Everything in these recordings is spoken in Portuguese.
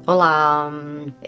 Olá!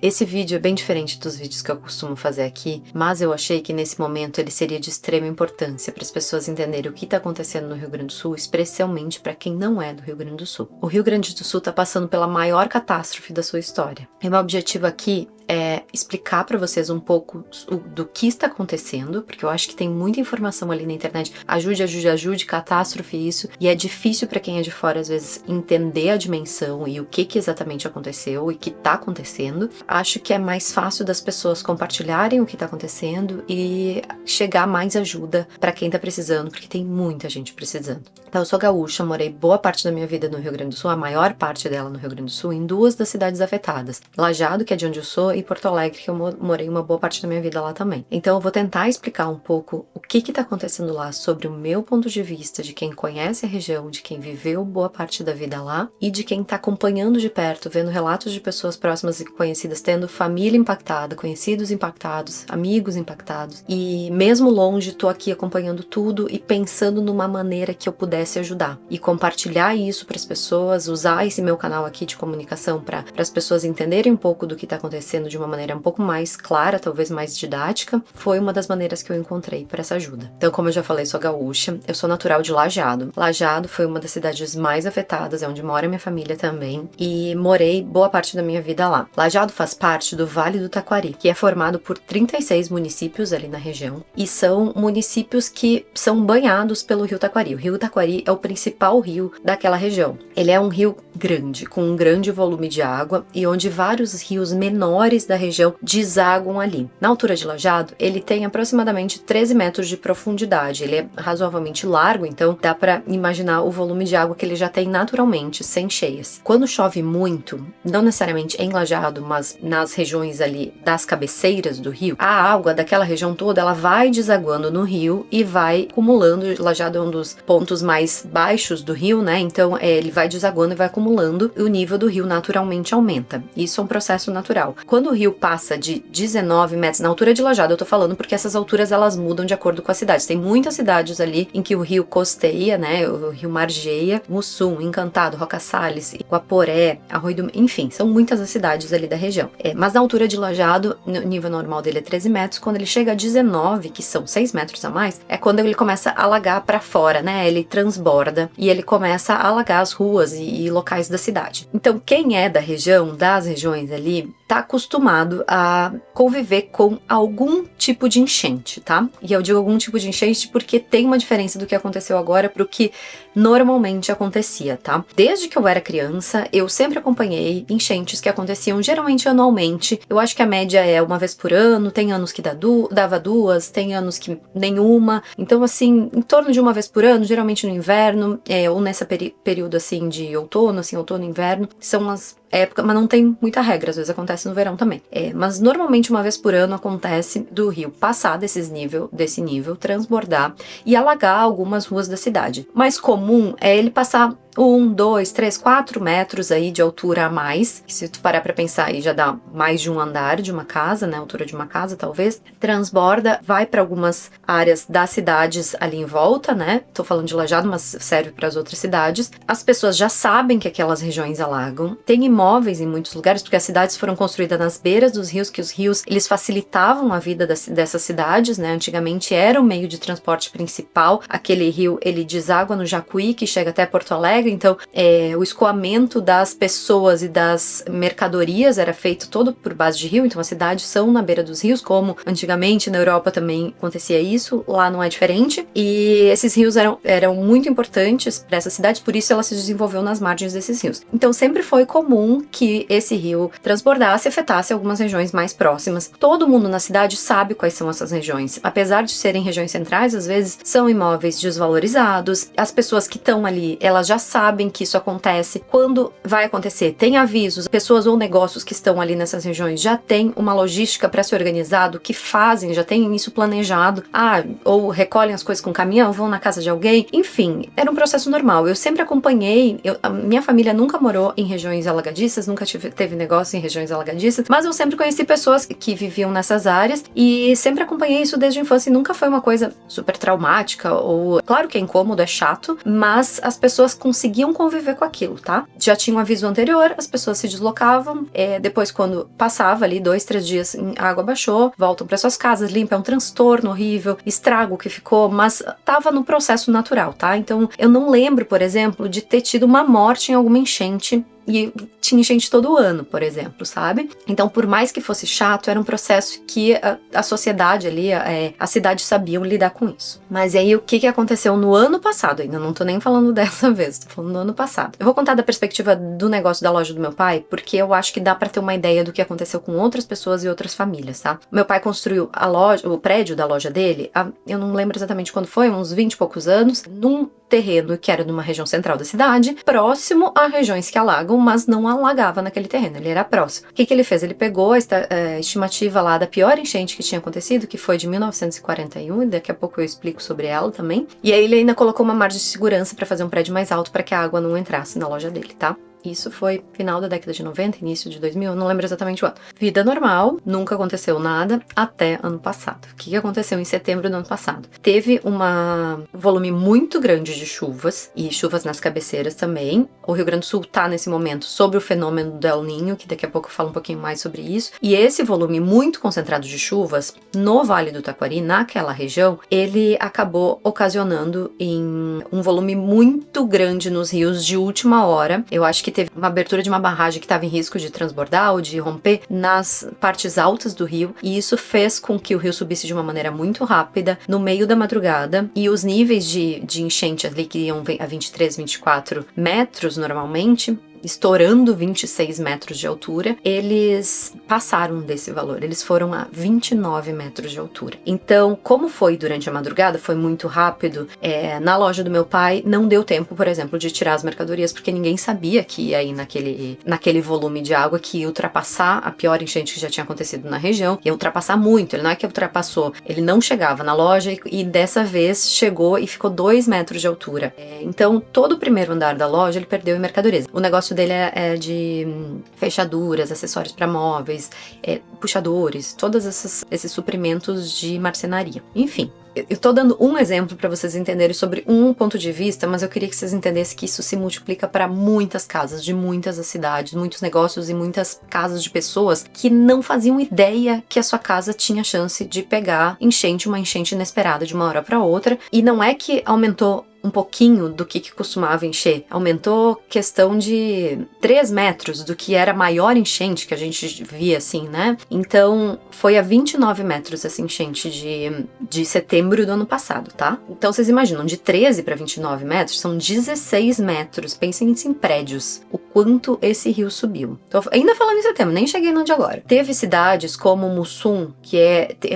Esse vídeo é bem diferente dos vídeos que eu costumo fazer aqui, mas eu achei que nesse momento ele seria de extrema importância para as pessoas entenderem o que está acontecendo no Rio Grande do Sul, especialmente para quem não é do Rio Grande do Sul. O Rio Grande do Sul está passando pela maior catástrofe da sua história. E meu objetivo aqui é explicar para vocês um pouco do que está acontecendo, porque eu acho que tem muita informação ali na internet. Ajude, catástrofe, isso. E é difícil para quem é de fora, às vezes, entender a dimensão e o que exatamente aconteceu e o que está acontecendo. Acho que é mais fácil das pessoas compartilharem o que está acontecendo e chegar mais ajuda para quem está precisando, porque tem muita gente precisando. Então, eu sou gaúcha, morei boa parte da minha vida no Rio Grande do Sul, a maior parte dela no Rio Grande do Sul, em duas das cidades afetadas. Lajeado, que é de onde eu sou, e Porto Alegre, que eu morei uma boa parte da minha vida lá também. Então eu vou tentar explicar um pouco o que está acontecendo lá sobre o meu ponto de vista, de quem conhece a região, de quem viveu boa parte da vida lá e de quem está acompanhando de perto, vendo relatos de pessoas próximas e conhecidas tendo família impactada, conhecidos impactados, amigos impactados. E mesmo longe, tô aqui acompanhando tudo e pensando numa maneira que eu pudesse ajudar e compartilhar isso para as pessoas, usar esse meu canal aqui de comunicação para as pessoas entenderem um pouco do que está acontecendo de uma maneira um pouco mais clara, talvez mais didática, foi uma das maneiras que eu encontrei para essa ajuda. Então, como eu já falei, sou gaúcha, eu sou natural de Lajeado. Lajeado foi uma das cidades mais afetadas, é onde mora minha família também, e morei boa parte da minha vida lá. Lajeado faz parte do Vale do Taquari, que é formado por 36 municípios ali na região, e são municípios que são banhados pelo Rio Taquari. O Rio Taquari é o principal rio daquela região. Ele é um rio grande, com um grande volume de água, e onde vários rios menores da região desaguam ali. Na altura de Lajeado, ele tem aproximadamente 13 metros de profundidade. Ele é razoavelmente largo, então dá para imaginar o volume de água que ele já tem naturalmente, sem cheias. Quando chove muito, não necessariamente em Lajeado, mas nas regiões ali das cabeceiras do rio, a água daquela região toda, ela vai desaguando no rio e vai acumulando. Lajeado é um dos pontos mais baixos do rio, né? Então ele vai desaguando e vai acumulando e o nível do rio naturalmente aumenta. Isso é um processo natural. Quando o rio passa de 19 metros, na altura de Lajeado eu tô falando porque essas alturas elas mudam de acordo com as cidades. Tem muitas cidades ali em que o rio costeia, né, o rio margeia, Mussum, Encantado, Roca Salles, Guaporé, Arroio do... Enfim, são muitas as cidades ali da região. Mas na altura de Lajeado, o nível normal dele é 13 metros, quando ele chega a 19, que são 6 metros a mais, é quando ele começa a alagar para fora, né, ele transborda e ele começa a alagar as ruas e locais da cidade. Então quem é da região, das regiões ali, tá acostumado a conviver com algum tipo de enchente, tá? E eu digo algum tipo de enchente porque tem uma diferença do que aconteceu agora pro que normalmente acontecia, tá? Desde que eu era criança, eu sempre acompanhei enchentes que aconteciam geralmente anualmente. Eu acho que a média é uma vez por ano, tem anos que dava duas, tem anos que nenhuma. Então, assim, em torno de uma vez por ano, geralmente no inverno, ou nessa período, assim, de outono, assim, outono e inverno, são as épocas, mas não tem muita regra, às vezes acontece no verão também. Mas normalmente uma vez por ano acontece do rio passar desse nível, transbordar e alagar algumas ruas da cidade. Mais comum é ele passar 1, 2, 3, 4 metros aí de altura a mais. Se tu parar pra pensar aí, já dá mais de um andar de uma casa, né? A altura de uma casa, talvez. Transborda, vai para algumas áreas das cidades ali em volta, né? Tô falando de Lajeado, mas serve para as outras cidades. As pessoas já sabem que aquelas regiões alagam. Tem imóveis em muitos lugares, porque as cidades foram construídas nas beiras dos rios, que os rios, eles facilitavam a vida dessas cidades, né? Antigamente era o meio de transporte principal. Aquele rio, ele deságua no Jacuí, que chega até Porto Alegre. Então, o escoamento das pessoas e das mercadorias era feito todo por base de rio, então as cidades são na beira dos rios, como antigamente na Europa também acontecia isso, lá não é diferente, e esses rios eram muito importantes para essas cidades, por isso ela se desenvolveu nas margens desses rios. Então sempre foi comum que esse rio transbordasse e afetasse algumas regiões mais próximas. Todo mundo na cidade sabe quais são essas regiões, apesar de serem regiões centrais, às vezes são imóveis desvalorizados, as pessoas que estão ali, elas já sabem que isso acontece. Quando vai acontecer, tem avisos, pessoas ou negócios que estão ali nessas regiões já têm uma logística para se organizar, do que fazem, já têm isso planejado, ou recolhem as coisas com caminhão, vão na casa de alguém, enfim, era um processo normal. Eu sempre acompanhei, a minha família nunca morou em regiões alagadiças, nunca teve negócio em regiões alagadiças, mas eu sempre conheci pessoas que viviam nessas áreas e sempre acompanhei isso desde a infância e nunca foi uma coisa super traumática, ou claro que é incômodo, é chato, mas as pessoas conseguem conseguiam conviver com aquilo, tá? Já tinha um aviso anterior, as pessoas se deslocavam, depois quando passava ali 2, 3 dias, a água baixou, voltam para suas casas, limpa, é um transtorno horrível, estrago que ficou, mas tava no processo natural, tá? Então eu não lembro, por exemplo, de ter tido uma morte em alguma enchente. E tinha enchente todo ano, por exemplo, sabe? Então, por mais que fosse chato, era um processo que a sociedade ali, a cidade sabiam lidar com isso. Mas aí, o que aconteceu no ano passado? Ainda não tô nem falando dessa vez, tô falando no ano passado. Eu vou contar da perspectiva do negócio da loja do meu pai, porque eu acho que dá pra ter uma ideia do que aconteceu com outras pessoas e outras famílias, tá? Meu pai construiu a loja, o prédio da loja dele, eu não lembro exatamente quando foi, uns 20 e poucos anos, num terreno que era numa região central da cidade, próximo a regiões que alagam, mas não alagava naquele terreno, ele era próximo. O que ele fez? Ele pegou a estimativa lá da pior enchente que tinha acontecido, que foi de 1941, e daqui a pouco eu explico sobre ela também, e aí ele ainda colocou uma margem de segurança para fazer um prédio mais alto para que a água não entrasse na loja dele, tá? Isso foi final da década de 90, início de 2000, eu não lembro exatamente o ano. Vida normal, nunca aconteceu nada até ano passado. O que aconteceu em setembro do ano passado? Teve um volume muito grande de chuvas, e chuvas nas cabeceiras também. O Rio Grande do Sul tá nesse momento sobre o fenômeno do El Niño, que daqui a pouco eu falo um pouquinho mais sobre isso. E esse volume muito concentrado de chuvas no Vale do Taquari, naquela região, ele acabou ocasionando em um volume muito grande nos rios de última hora. Eu acho que teve uma abertura de uma barragem que estava em risco de transbordar ou de romper nas partes altas do rio, e isso fez com que o rio subisse de uma maneira muito rápida no meio da madrugada, e os níveis de enchente ali que iam a 23, 24 metros normalmente, estourando 26 metros de altura, eles passaram desse valor, eles foram a 29 metros de altura. Então, como foi durante a madrugada, foi muito rápido, na loja do meu pai não deu tempo, por exemplo, de tirar as mercadorias, porque ninguém sabia que ia ir naquele volume de água, que ia ultrapassar a pior enchente que já tinha acontecido na região, ia ultrapassar muito, ele não é que ultrapassou, ele não chegava na loja e dessa vez chegou e ficou 2 metros de altura. Então, todo o primeiro andar da loja ele perdeu em mercadorias. O negócio dele é de fechaduras, acessórios para móveis, puxadores, todos esses suprimentos de marcenaria. Enfim, eu tô dando um exemplo para vocês entenderem sobre um ponto de vista, mas eu queria que vocês entendessem que isso se multiplica para muitas casas, de muitas cidades, muitos negócios e muitas casas de pessoas que não faziam ideia que a sua casa tinha chance de pegar uma enchente inesperada de uma hora para outra. E não é que aumentou um pouquinho do que costumava encher, aumentou questão de 3 metros do que era a maior enchente que a gente via, assim, né? Então, foi a 29 metros essa enchente de setembro do ano passado, tá? Então, vocês imaginam, de 13 para 29 metros, são 16 metros, pensem nisso em prédios, o quanto esse rio subiu. Então, ainda falando em setembro, nem cheguei no de agora. Teve cidades como Mussum, que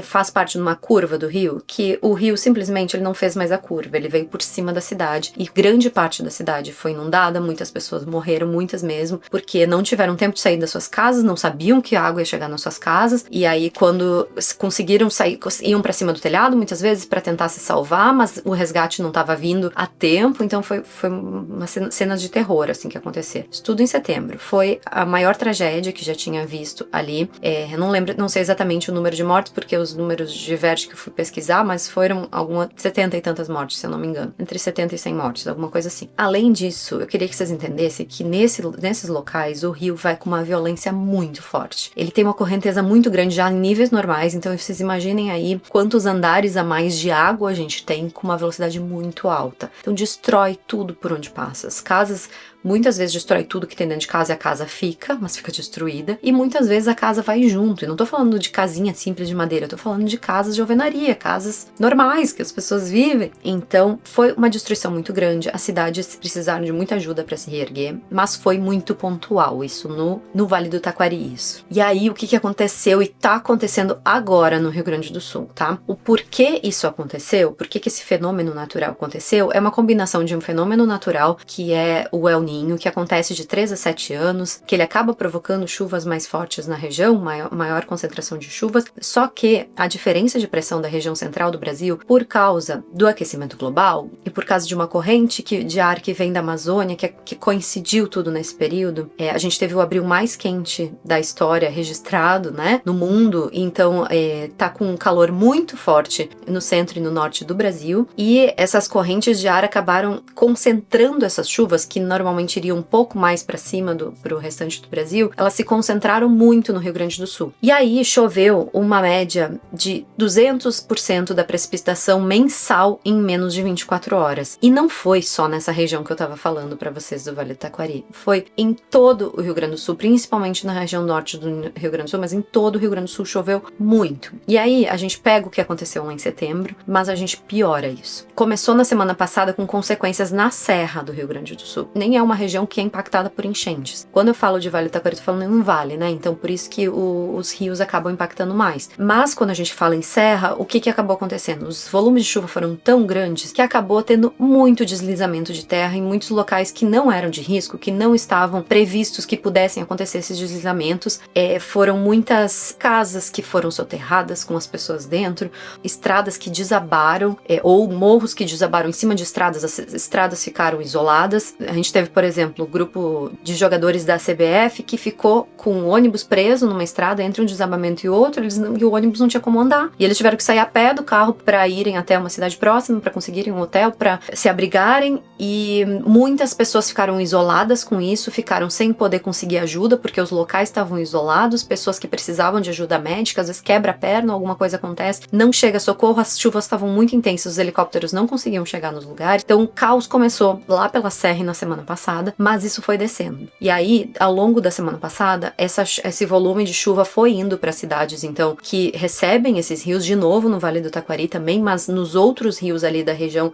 faz parte de uma curva do rio, que o rio simplesmente ele não fez mais a curva, ele veio por cima da cidade, e grande parte da cidade foi inundada, muitas pessoas morreram, muitas mesmo, porque não tiveram tempo de sair das suas casas, não sabiam que a água ia chegar nas suas casas, e aí quando conseguiram sair, iam pra cima do telhado, muitas vezes para tentar se salvar, mas o resgate não estava vindo a tempo, então foi uma cena de terror, assim, que aconteceu. Isso tudo em setembro. Foi a maior tragédia que já tinha visto ali. Eu não sei exatamente o número de mortes, porque os números divergem que eu fui pesquisar, mas foram 70 e tantas mortes, se eu não me engano. Entre 70 e 100 mortes, alguma coisa assim. Além disso, eu queria que vocês entendessem que nesses locais o rio vai com uma violência muito forte. Ele tem uma correnteza muito grande já em níveis normais, então vocês imaginem aí quantos andares a mais de água a gente tem com uma velocidade muito alta. Então destrói tudo por onde passa. As casas muitas vezes destrói tudo que tem dentro de casa e a casa fica, mas fica destruída. E muitas vezes a casa vai junto. E não tô falando de casinha simples de madeira, eu tô falando de casas de alvenaria, casas normais que as pessoas vivem. Então foi uma destruição muito grande. As cidades precisaram de muita ajuda para se reerguer, mas foi muito pontual isso no Vale do Taquari, isso. E aí o que aconteceu e tá acontecendo agora no Rio Grande do Sul, tá? O porquê isso aconteceu, por que esse fenômeno natural aconteceu, é uma combinação de um fenômeno natural que é o El Niño, que acontece de 3 a 7 anos, que ele acaba provocando chuvas mais fortes na região, maior concentração de chuvas, só que a diferença de pressão da região central do Brasil, por causa do aquecimento global e por causa de uma corrente de ar que vem da Amazônia, que coincidiu tudo nesse período. A gente teve o abril mais quente da história registrado, né, no mundo, então tá com um calor muito forte no centro e no norte do Brasil, e essas correntes de ar acabaram concentrando essas chuvas, que normalmente iriam um pouco mais para cima pro restante do Brasil, elas se concentraram muito no Rio Grande do Sul. E aí choveu uma média de 200% da precipitação mensal em menos de 24 horas. E não foi só nessa região que eu tava falando para vocês do Vale do Taquari, foi em todo o Rio Grande do Sul, principalmente na região norte do Rio Grande do Sul, mas em todo o Rio Grande do Sul choveu muito. E aí a gente pega o que aconteceu lá em setembro, mas a gente piora isso. Começou na semana passada com consequências na Serra do Rio Grande do Sul. Nem é uma região que é impactada por enchentes. Quando eu falo de Vale do Taquari, eu tô falando em um vale, né? Então por isso que os rios acabam impactando mais. Mas quando a gente fala em serra, o que acabou acontecendo? Os volumes de chuva foram tão grandes que acabou tendo muito deslizamento de terra em muitos locais que não eram de risco, que não estavam previstos que pudessem acontecer esses deslizamentos. Foram muitas casas que foram soterradas com as pessoas dentro, estradas que desabaram, ou morros que desabaram em cima de estradas, as estradas ficaram isoladas. A gente teve, por exemplo, o grupo de jogadores da CBF que ficou com o ônibus preso numa estrada entre um desabamento e outro, e o ônibus não tinha como andar. E eles tiveram que sair a pé do carro para irem até uma cidade próxima, para conseguirem um hotel, para se abrigarem, e muitas pessoas ficaram isoladas com isso, ficaram sem poder conseguir ajuda, porque os locais estavam isolados, pessoas que precisavam de ajuda médica, às vezes quebra a perna, alguma coisa acontece, não chega socorro, as chuvas estavam muito intensas, os helicópteros não conseguiam chegar nos lugares, então o caos começou lá pela Serra na semana passada, mas isso foi descendo. E aí, ao longo da semana passada, esse volume de chuva foi indo para cidades, então, que recebem esses rios, de novo no Vale do Taquari também, mas nos outros rios ali da região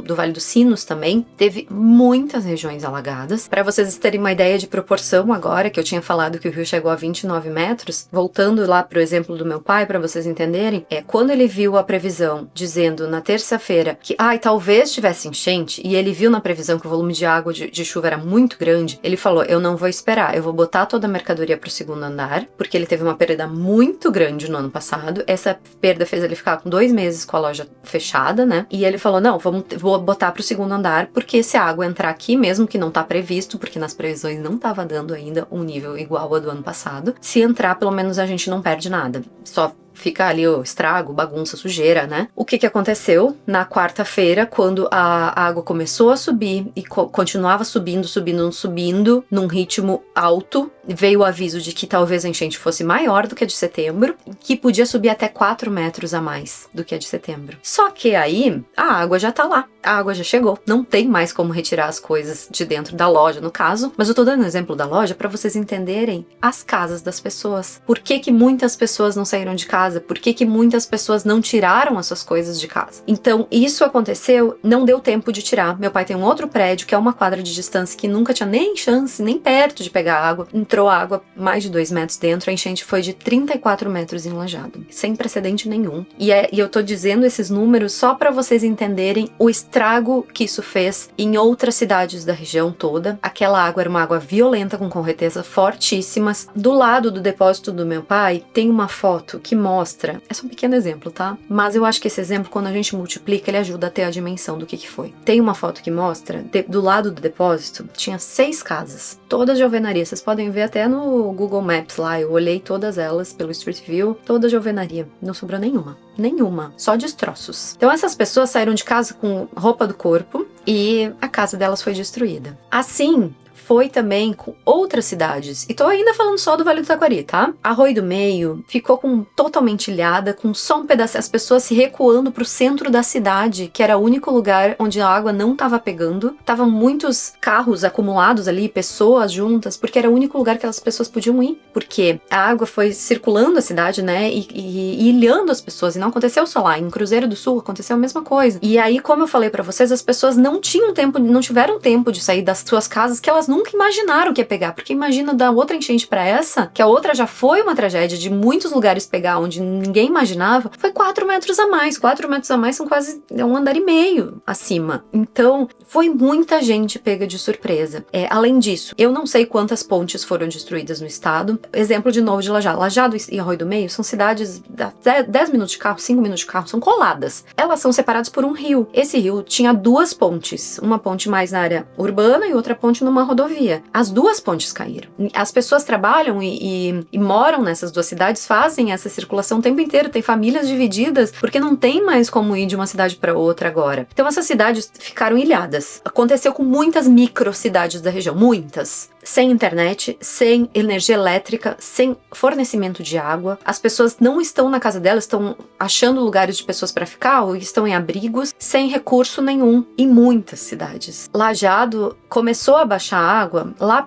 do Vale dos Sinos também, teve muitas regiões alagadas. Para vocês terem uma ideia de proporção agora, que eu tinha falado que o rio chegou a 29 metros, voltando lá pro exemplo do meu pai, para vocês entenderem, quando ele viu a previsão dizendo na terça-feira que, talvez tivesse enchente, e ele viu na previsão que o volume de água de chuva era muito grande, ele falou, eu não vou esperar, eu vou botar toda a mercadoria pro segundo andar, porque ele teve uma perda muito grande no ano passado, essa perda fez ele ficar com 2 meses com a loja fechada, né, e ele falou, não, vou botar pro segundo andar, porque se a água entrar aqui, mesmo que não tá previsto, porque nas previsões não tava dando ainda um nível igual ao do ano passado, se entrar, pelo menos a gente não perde nada, só fica ali o estrago, bagunça, sujeira, né? O que aconteceu na quarta-feira, quando a água começou a subir e continuava subindo, num ritmo alto, veio o aviso de que talvez a enchente fosse maior do que a de setembro, que podia subir até 4 metros a mais do que a de setembro. Só que aí, a água já tá lá, a água já chegou, não tem mais como retirar as coisas de dentro da loja, no caso, mas eu tô dando um exemplo da loja para vocês entenderem as casas das pessoas. Por que muitas pessoas não saíram de casa? Por que muitas pessoas não tiraram as suas coisas de casa? Então, isso aconteceu, não deu tempo de tirar. Meu pai tem um outro prédio, que é uma quadra de distância, que nunca tinha nem chance, nem perto de pegar água. Entrou água mais de 2 metros dentro, a enchente foi de 34 metros em Lajeado, sem precedente nenhum. E eu tô dizendo esses números só para vocês entenderem o estrago que isso fez em outras cidades da região toda. Aquela água era uma água violenta, com correntezas fortíssimas. Do lado do depósito do meu pai, tem uma foto que mostra, é só um pequeno exemplo, tá? Mas eu acho que esse exemplo, quando a gente multiplica, ele ajuda a ter a dimensão do que foi. Tem uma foto que mostra, do lado do depósito, tinha 6 casas, todas de alvenaria. Vocês podem ver até no Google Maps lá, eu olhei todas elas pelo Street View, todas de alvenaria. Não sobrou nenhuma, só destroços. Então essas pessoas saíram de casa com roupa do corpo e a casa delas foi destruída. Assim, foi também com outras cidades. E tô ainda falando só do Vale do Taquari, tá? Arroio do Meio ficou totalmente ilhada, com só um pedaço, as pessoas se recuando pro centro da cidade, que era o único lugar onde a água não tava pegando. Tavam muitos carros acumulados ali, pessoas juntas, porque era o único lugar que as pessoas podiam ir. Porque a água foi circulando a cidade, né? E ilhando as pessoas. E não aconteceu só lá. Em Cruzeiro do Sul aconteceu a mesma coisa. E aí, como eu falei pra vocês, as pessoas não tiveram tempo de sair das suas casas, que elas nunca nunca imaginaram que ia pegar, porque imagina da outra enchente pra essa, que a outra já foi uma tragédia de muitos lugares pegar onde ninguém imaginava, foi 4 metros a mais. 4 metros a mais são quase 1,5 andar acima. Então, foi muita gente pega de surpresa. Além disso, eu não sei quantas pontes foram destruídas no estado. Exemplo de novo de Lajeado. Lajeado e Arroio do Meio são cidades 10 minutos de carro, 5 minutos de carro, são coladas. Elas são separadas por um rio. Esse rio tinha 2 pontes. Uma ponte mais na área urbana e outra ponte numa rodovia. As 2 pontes caíram. As pessoas trabalham e moram nessas 2 cidades, fazem essa circulação o tempo inteiro. Tem famílias divididas, porque não tem mais como ir de uma cidade para outra agora. Então essas cidades ficaram ilhadas. Aconteceu com muitas microcidades da região, muitas. Sem internet, sem energia elétrica, sem fornecimento de água. As pessoas não estão na casa delas, estão achando lugares de pessoas para ficar ou estão em abrigos, sem recurso nenhum em muitas cidades. Lajeado começou a baixar a água, lá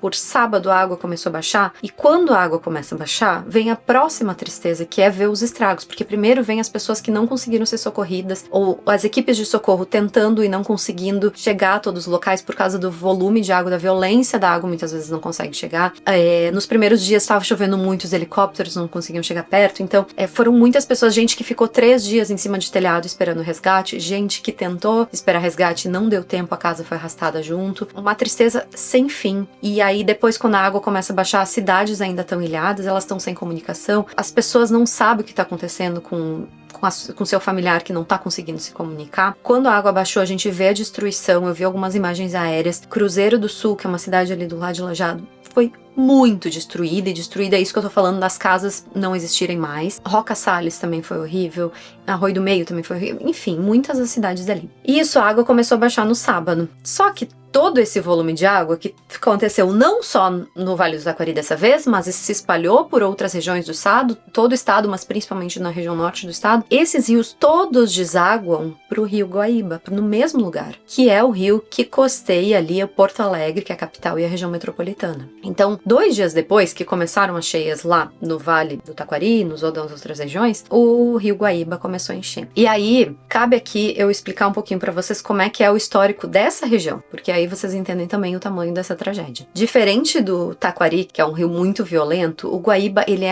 por sábado a água começou a baixar, e quando a água começa a baixar, vem a próxima tristeza, que é ver os estragos, porque primeiro vem as pessoas que não conseguiram ser socorridas, ou as equipes de socorro tentando e não conseguindo chegar a todos os locais por causa do volume de água, da violência da água, muitas vezes não consegue chegar. Nos primeiros dias estava chovendo muito, os helicópteros não conseguiam chegar perto, então foram muitas pessoas, gente que ficou 3 dias em cima de telhado esperando resgate, gente que tentou esperar resgate, não deu tempo, a casa foi arrastada junto, uma tristeza sem fim. E aí depois, quando a água começa a baixar, as cidades ainda estão ilhadas, elas estão sem comunicação, as pessoas não sabem o que está acontecendo com seu familiar que não tá conseguindo se comunicar. Quando a água baixou, a gente vê a destruição, eu vi algumas imagens aéreas. Cruzeiro do Sul, que é uma cidade ali do lado de Lajeado, foi muito destruída, e destruída é isso que eu tô falando, das casas não existirem mais. Roca Salles também foi horrível, Arroio do Meio também foi horrível, enfim, muitas das cidades ali. E isso, a água começou a baixar no sábado. Só que todo esse volume de água que aconteceu não só no Vale do Taquari dessa vez, mas se espalhou por outras regiões do estado, todo o estado, mas principalmente na região norte do estado, esses rios todos desaguam pro rio Guaíba, no mesmo lugar, que é o rio que costeia ali a Porto Alegre, que é a capital e a região metropolitana. Então, 2 dias depois que começaram as cheias lá no Vale do Taquari, nas outras regiões, o rio Guaíba começou a encher. E aí, cabe aqui eu explicar um pouquinho para vocês como é que é o histórico dessa região, porque aí vocês entendem também o tamanho dessa tragédia. Diferente do Taquari, que é um rio muito violento, o Guaíba, ele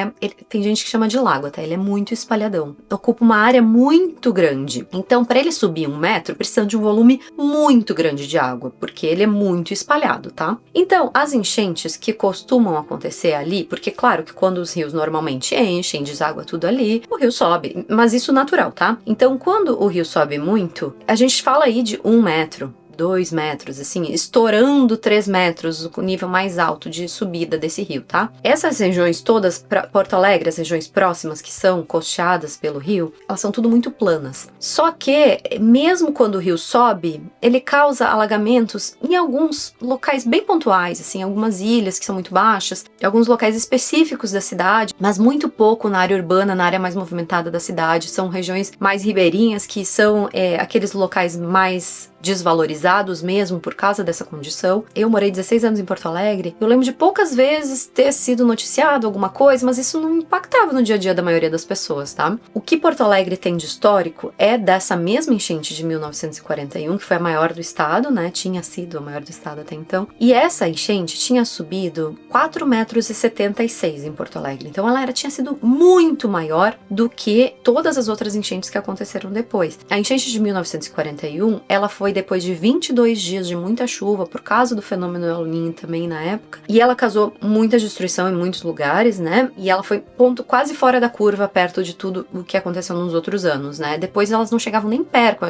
tem gente que chama de lago, tá? Ele é muito espalhadão. Ocupa uma área muito grande. Então, para ele subir 1 metro, precisa de um volume muito grande de água, porque ele é muito espalhado, tá? Então, as enchentes que costumam acontecer ali, porque claro que quando os rios normalmente enchem, deságua tudo ali, o rio sobe, mas isso natural, tá? Então, quando o rio sobe muito, a gente fala aí de 1 metro, 2 metros, assim, estourando 3 metros, o nível mais alto de subida desse rio, tá? Essas regiões todas, Porto Alegre, as regiões próximas que são costeadas pelo rio, elas são tudo muito planas. Só que, mesmo quando o rio sobe, ele causa alagamentos em alguns locais bem pontuais, assim, algumas ilhas que são muito baixas, alguns locais específicos da cidade, mas muito pouco na área urbana, na área mais movimentada da cidade. São regiões mais ribeirinhas, que são aqueles locais mais desvalorizados mesmo por causa dessa condição. Eu morei 16 anos em Porto Alegre, eu lembro de poucas vezes ter sido noticiado alguma coisa, mas isso não impactava no dia a dia da maioria das pessoas, tá? O que Porto Alegre tem de histórico é dessa mesma enchente de 1941, que foi a maior do estado, né? Tinha sido a maior do estado até então. E essa enchente tinha subido 4,76 metros em Porto Alegre. Então ela tinha sido muito maior do que todas as outras enchentes que aconteceram depois. A enchente de 1941, ela foi depois de 22 dias de muita chuva, por causa do fenômeno El Niño também na época, e ela causou muita destruição em muitos lugares, né? E ela foi ponto quase fora da curva, perto de tudo o que aconteceu nos outros anos, né? Depois elas não chegavam nem perto,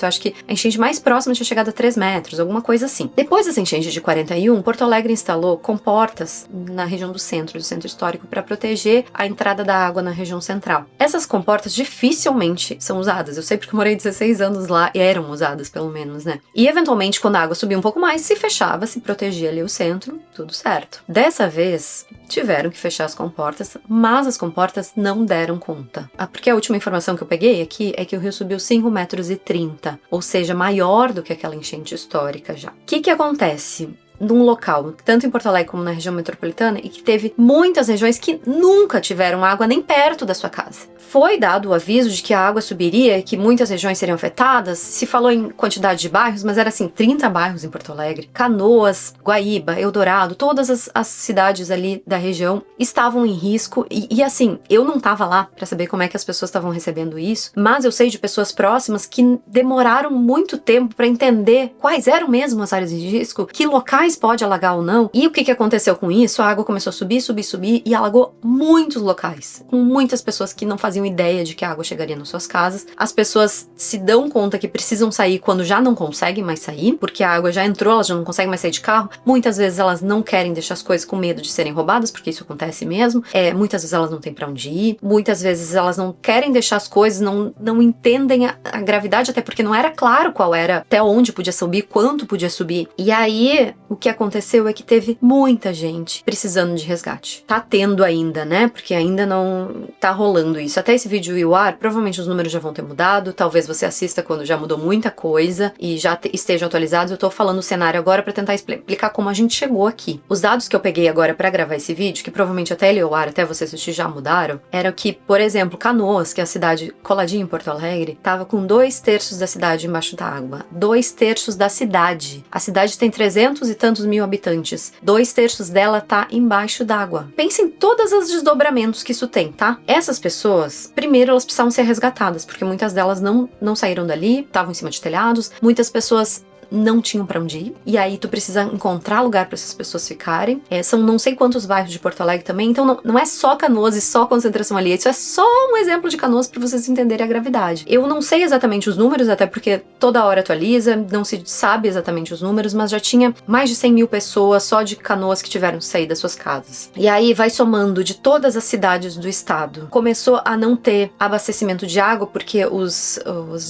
acho que a enchente mais próxima tinha chegado a 3 metros, alguma coisa assim. Depois dessa enchente de 41, Porto Alegre instalou comportas na região do centro histórico, para proteger a entrada da água na região central. Essas comportas dificilmente são usadas, eu sei porque morei 16 anos lá e eram usadas pelo menos, né? E eventualmente, quando a água subia um pouco mais, se fechava, se protegia ali o centro, tudo certo. Dessa vez, tiveram que fechar as comportas, mas as comportas não deram conta. Porque a última informação que eu peguei aqui é que o rio subiu 5,30 metros, ou seja, maior do que aquela enchente histórica já. O que acontece? num local, tanto em Porto Alegre como na região metropolitana, e que teve muitas regiões que nunca tiveram água nem perto da sua casa. Foi dado o aviso de que a água subiria e que muitas regiões seriam afetadas. Se falou em quantidade de bairros, mas era assim, 30 bairros em Porto Alegre. Canoas, Guaíba, Eldorado, todas as cidades ali da região estavam em risco. E assim, eu não estava lá para saber como é que as pessoas estavam recebendo isso, mas eu sei de pessoas próximas que demoraram muito tempo para entender quais eram mesmo as áreas de risco, que locais pode alagar ou não. E o que aconteceu com isso? A água começou a subir e alagou muitos locais, com muitas pessoas que não faziam ideia de que a água chegaria nas suas casas. As pessoas se dão conta que precisam sair quando já não conseguem mais sair, porque a água já entrou, elas já não conseguem mais sair de carro. Muitas vezes elas não querem deixar as coisas com medo de serem roubadas, porque isso acontece mesmo. Muitas vezes elas não têm pra onde ir, muitas vezes elas não querem deixar as coisas, não entendem a gravidade, até porque não era claro qual era, até onde podia subir, quanto podia subir. E aí, o que aconteceu é que teve muita gente precisando de resgate. Tá tendo ainda, né? Porque ainda não tá rolando isso. Até esse vídeo ir ao ar, provavelmente os números já vão ter mudado, talvez você assista quando já mudou muita coisa e já estejam atualizados. Eu tô falando o cenário agora pra tentar explicar como a gente chegou aqui. Os dados que eu peguei agora pra gravar esse vídeo, que provavelmente até ele ir ao ar, até você assistir, já mudaram, era que, por exemplo, Canoas, que é a cidade coladinha em Porto Alegre, tava com 2/3 da cidade embaixo da água. 2/3 da cidade. A cidade tem 300 e tantos mil habitantes. 2/3 dela tá embaixo d'água. Pense em todos os desdobramentos que isso tem, tá? Essas pessoas, primeiro, elas precisavam ser resgatadas, porque muitas delas não saíram dali, estavam em cima de telhados. Muitas pessoas não tinham pra onde ir, e aí tu precisa encontrar lugar pra essas pessoas ficarem. São não sei quantos bairros de Porto Alegre também, então não é só Canoas e só concentração ali, isso é só um exemplo de Canoas pra vocês entenderem a gravidade. Eu não sei exatamente os números, até porque toda hora atualiza, não se sabe exatamente os números, mas já tinha mais de 100 mil pessoas só de Canoas que tiveram que sair das suas casas. E aí vai somando de todas as cidades do estado. Começou a não ter abastecimento de água, porque os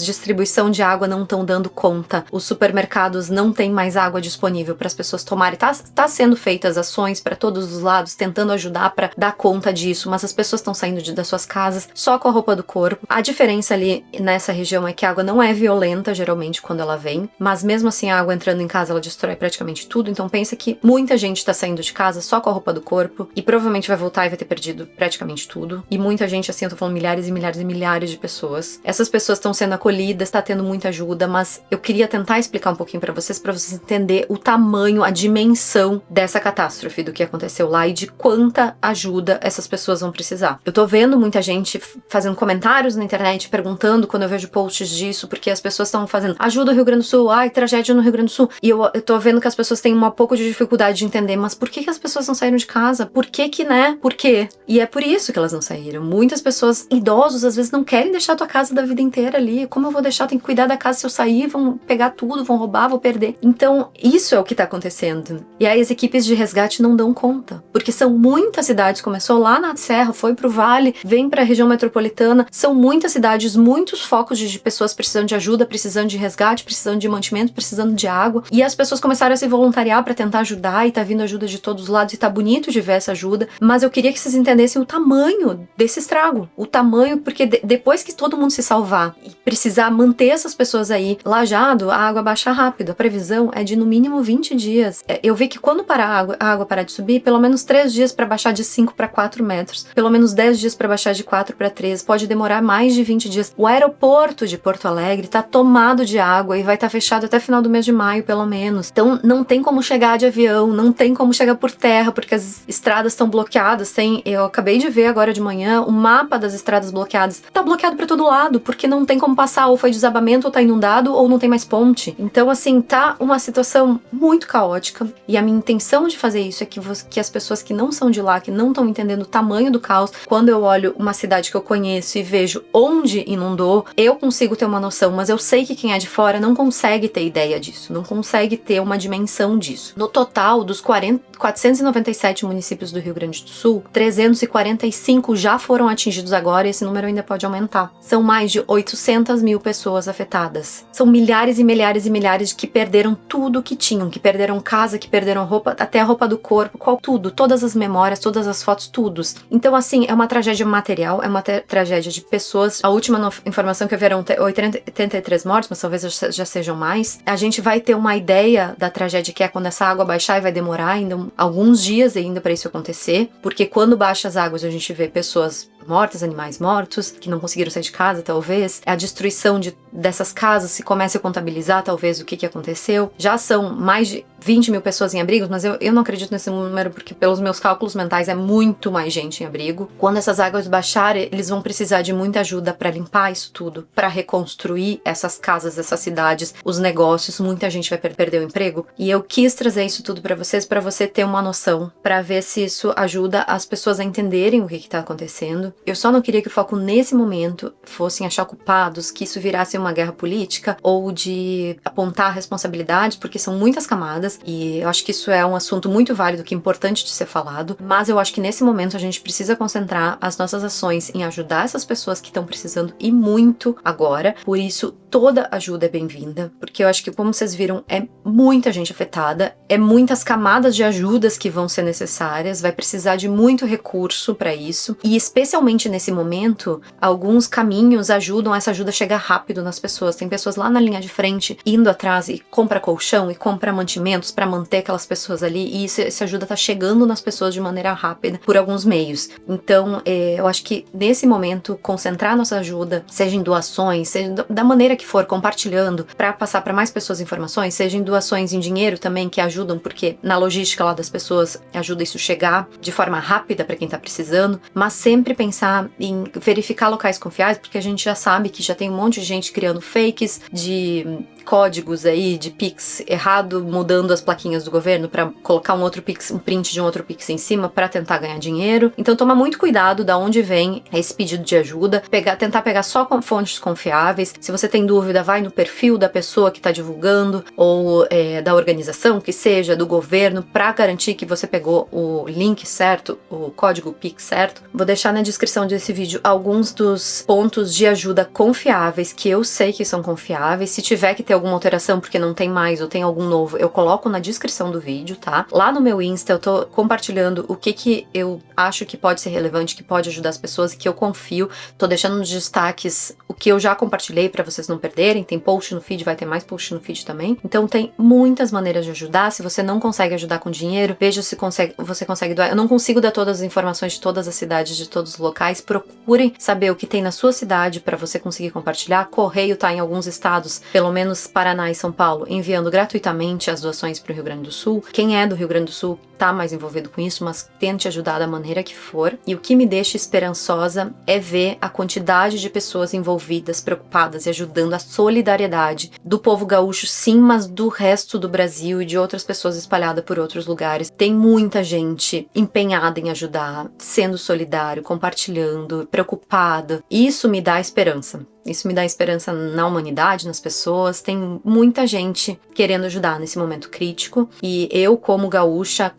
distribuição de água não estão dando conta, os supermercados não tem mais água disponível para as pessoas tomarem. Tá sendo feitas ações para todos os lados, tentando ajudar para dar conta disso, mas as pessoas estão saindo das suas casas só com a roupa do corpo. A diferença ali nessa região é que a água não é violenta, geralmente, quando ela vem, mas mesmo assim a água entrando em casa, ela destrói praticamente tudo. Então pensa que muita gente tá saindo de casa só com a roupa do corpo e provavelmente vai voltar e vai ter perdido praticamente tudo. E muita gente, assim, eu tô falando milhares e milhares e milhares de pessoas. Essas pessoas estão sendo acolhidas, tá tendo muita ajuda, mas eu queria tentar explicar um pouquinho pra vocês entenderem o tamanho, a dimensão dessa catástrofe, do que aconteceu lá e de quanta ajuda essas pessoas vão precisar. Eu tô vendo muita gente fazendo comentários na internet, perguntando quando eu vejo posts disso, porque as pessoas estão fazendo ajuda o Rio Grande do Sul, ai, tragédia no Rio Grande do Sul, e eu tô vendo que as pessoas têm um pouco de dificuldade de entender, mas por que as pessoas não saíram de casa? Por que, né? Por quê? E é por isso que elas não saíram. Muitas pessoas, idosos, às vezes não querem deixar a tua casa da vida inteira ali. Como eu vou deixar? Tem que cuidar da casa. Se eu sair, vão pegar tudo, vão roubar, vou perder. Então, isso é o que tá acontecendo. E aí as equipes de resgate não dão conta, porque são muitas cidades, começou lá na Serra, foi pro Vale, vem pra região metropolitana, são muitas cidades, muitos focos de pessoas precisando de ajuda, precisando de resgate, precisando de mantimento, precisando de água, e as pessoas começaram a se voluntariar pra tentar ajudar, e tá vindo ajuda de todos os lados, e tá bonito de ver essa ajuda, mas eu queria que vocês entendessem o tamanho desse estrago, o tamanho, porque depois que todo mundo se salvar e precisar manter essas pessoas aí, Lajado, a água baixa rápido, a previsão é de no mínimo 20 dias. Eu vi que quando parar a água parar de subir, pelo menos 3 dias para baixar de 5 para 4 metros, pelo menos 10 dias para baixar de 4 para 3, pode demorar mais de 20 dias. O aeroporto de Porto Alegre tá tomado de água e vai estar fechado até final do mês de maio, pelo menos. Então não tem como chegar de avião, não tem como chegar por terra, porque as estradas estão bloqueadas. Eu acabei de ver agora de manhã o mapa das estradas bloqueadas. Tá bloqueado para todo lado, porque não tem como passar, ou foi desabamento, ou tá inundado, ou não tem mais ponte. Então, assim, tá uma situação muito caótica, e a minha intenção de fazer isso é que as pessoas que não são de lá, que não estão entendendo o tamanho do caos, quando eu olho uma cidade que eu conheço e vejo onde inundou, eu consigo ter uma noção, mas eu sei que quem é de fora não consegue ter ideia disso, não consegue ter uma dimensão disso. No total, dos 497 municípios do Rio Grande do Sul, 345 já foram atingidos agora, e esse número ainda pode aumentar. São mais de 800 mil pessoas afetadas. São milhares e milhares e milhares familiares que perderam tudo que tinham, que perderam casa, que perderam roupa, até a roupa do corpo, tudo, todas as memórias, todas as fotos, tudo. Então, assim, é uma tragédia material, é uma tragédia de pessoas. A última informação que haverão 83 mortos, mas talvez já sejam mais. A gente vai ter uma ideia da tragédia que é quando essa água baixar, e vai demorar ainda alguns dias ainda para isso acontecer, porque quando baixa as águas a gente vê pessoas mortas, animais mortos, que não conseguiram sair de casa, talvez. A destruição dessas casas, se começa a contabilizar, talvez, o que aconteceu. Já são mais de 20 mil pessoas em abrigos, mas eu não acredito nesse número, porque pelos meus cálculos mentais é muito mais gente em abrigo. Quando essas águas baixarem, eles vão precisar de muita ajuda para limpar isso tudo, para reconstruir essas casas, essas cidades, os negócios. Muita gente vai perder o emprego. E eu quis trazer isso tudo para vocês, para você ter uma noção, para ver se isso ajuda as pessoas a entenderem o que está acontecendo. Eu só não queria que o foco nesse momento fossem achar culpados, que isso virasse uma guerra política ou de apontar responsabilidade, porque são muitas camadas e eu acho que isso é um assunto muito válido, que é importante de ser falado, mas eu acho que nesse momento a gente precisa concentrar as nossas ações em ajudar essas pessoas que estão precisando e muito agora. Por isso, toda ajuda é bem-vinda, porque eu acho que, como vocês viram, é muita gente afetada, é muitas camadas de ajudas que vão ser necessárias, vai precisar de muito recurso para isso, e especialmente nesse momento, alguns caminhos ajudam essa ajuda a chegar rápido nas pessoas. Tem pessoas lá na linha de frente indo atrás e compra colchão e compra mantimentos para manter aquelas pessoas ali, e essa ajuda tá chegando nas pessoas de maneira rápida por alguns meios. Então, eu acho que nesse momento, concentrar nossa ajuda, seja em doações, seja da maneira que for, compartilhando, para passar para mais pessoas informações, seja em doações em dinheiro também, que ajudam, porque na logística lá das pessoas ajuda isso chegar de forma rápida para quem tá precisando, mas sempre pensar em verificar locais confiáveis, porque a gente já sabe que já tem um monte de gente criando fakes de códigos aí de Pix errado, mudando as plaquinhas do governo para colocar um outro Pix, um print de um outro Pix em cima para tentar ganhar dinheiro. Então toma muito cuidado da onde vem esse pedido de ajuda, tentar pegar só com fontes confiáveis. Se você tem dúvida, vai no perfil da pessoa que está divulgando ou da organização, que seja do governo, para garantir que você pegou o link certo, o código Pix certo. Vou deixar na descrição desse vídeo alguns dos pontos de ajuda confiáveis que eu sei que são confiáveis. Se tiver que ter alguma alteração porque não tem mais ou tem algum novo, eu coloco na descrição do vídeo, tá? Lá no meu Insta eu tô compartilhando o que eu acho que pode ser relevante, que pode ajudar as pessoas e que eu confio. Tô deixando nos destaques o que eu já compartilhei para vocês não perderem. Tem post no feed, vai ter mais post no feed também. Então tem muitas maneiras de ajudar. Se você não consegue ajudar com dinheiro, veja se você consegue doar. Eu não consigo dar todas as informações de todas as cidades, de todos os locais. Procurem saber o que tem na sua cidade para você conseguir compartilhar. Correio tá em alguns estados, pelo menos Paraná e São Paulo, enviando gratuitamente as doações para o Rio Grande do Sul. Quem é do Rio Grande do Sul tá mais envolvido com isso, mas tente ajudar da maneira que for. E o que me deixa esperançosa é ver a quantidade de pessoas envolvidas, preocupadas e ajudando, a solidariedade do povo gaúcho, sim, mas do resto do Brasil e de outras pessoas espalhadas por outros lugares. Tem muita gente empenhada em ajudar, sendo solidário, compartilhando, preocupada. Isso me dá esperança. Isso me dá esperança na humanidade, nas pessoas. Tem muita gente querendo ajudar nesse momento crítico. E eu, como gaúcha,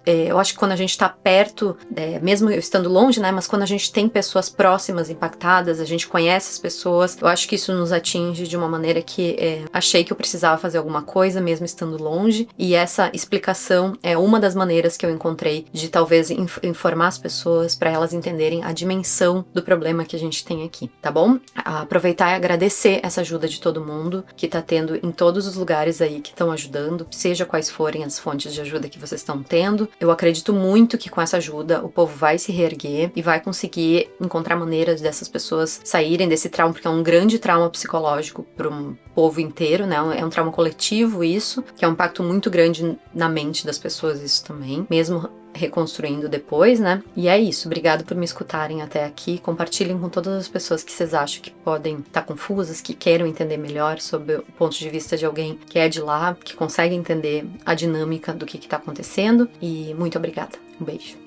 eu acho que quando a gente tá perto, mesmo eu estando longe, né? Mas quando a gente tem pessoas próximas impactadas, a gente conhece as pessoas, eu acho que isso nos atinge de uma maneira que achei que eu precisava fazer alguma coisa, mesmo estando longe. E essa explicação é uma das maneiras que eu encontrei de talvez informar as pessoas para elas entenderem a dimensão do problema que a gente tem aqui, tá bom? Aproveitar e agradecer essa ajuda de todo mundo que tá tendo em todos os lugares aí que estão ajudando, seja quais forem as fontes de ajuda que vocês estão tendo. Eu acredito muito que com essa ajuda o povo vai se reerguer e vai conseguir encontrar maneiras dessas pessoas saírem desse trauma, porque é um grande trauma psicológico para um povo inteiro, né? É um trauma coletivo isso, que é um impacto muito grande na mente das pessoas isso também, mesmo reconstruindo depois, né? E é isso, obrigado por me escutarem até aqui, compartilhem com todas as pessoas que vocês acham que podem estar confusas, que queiram entender melhor sobre o ponto de vista de alguém que é de lá, que consegue entender a dinâmica do que está acontecendo, e muito obrigada, um beijo.